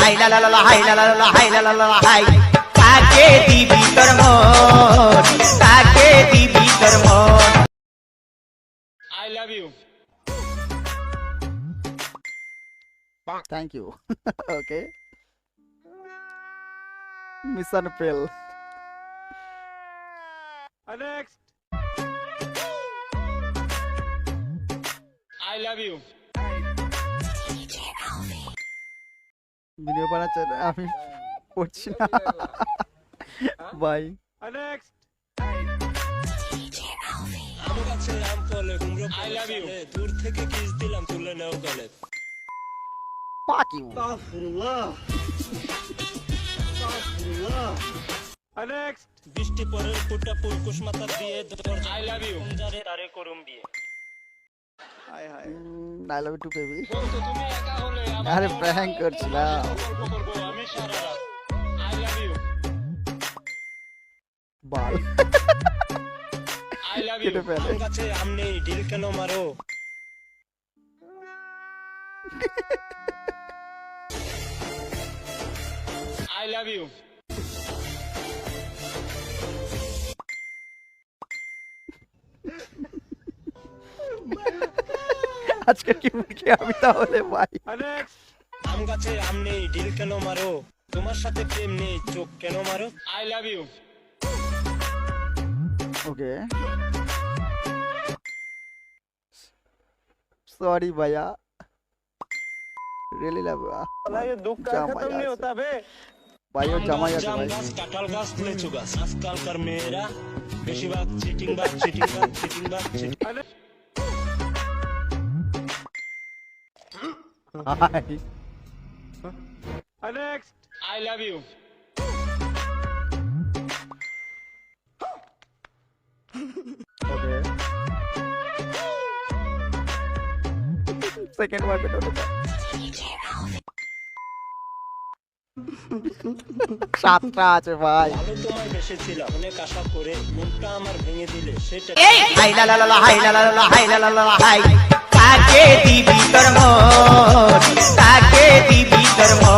High লা লা লা হাই লা লা লা হাই লা লা লা হাই কাকে দিবি তোর মন কাকে দিবি তোর মন I love you. Thank you. Okay. Mission fail. Next. I love you. Video বানাচ্ছেন আমি করছি না বাই Next. আম গাছে আম ফলে কুমড়ো I love you. দূর থেকে কিস দিলাম তুলে নাও গলে fuck you Next. বৃষ্টি পরের ফুটা পুলকুশ মাথা দিয়ে I love you. যারে তারে করুম বিয়ে I love you too baby বন্ধু তুমি একা হলে আরে প্র্যাঙ্ক করছিলাম গল্প করব আমি সারা রাত I love you. Bal I love কেটে you. ফেলে আম গাছে আম নেই ঢিল কেন মারো I love you. আজকে কি মুখে আমি তাহলে ভাই Next. আম গাছে আম নেই ঢিল কেন মারো তোমার সাথে প্রেম নেই চোখ কেন মারো I love you. Okay sorry भैया रियली लव ये दुख का खत्म नहीं होता बे भाई वो जमा जाता জাম भाई গাছ কাঁঠাল গাছ লেচু গাছ আজকালকার মেয়েরা বেশিরভাগ চিটিং বাগ hi Next. I love you. Okay second one पे होता সাতটা আছে ভাই ভালো তোমায় বেসেছিলাম অনেক আশা করে মনটা আমার ভেঙে দিলে সেটা হাই লা লা লা হাই লা লা লা হাই লা লা লা হাই কাকে দিবি তোর মন কাকে দিবি তোর মন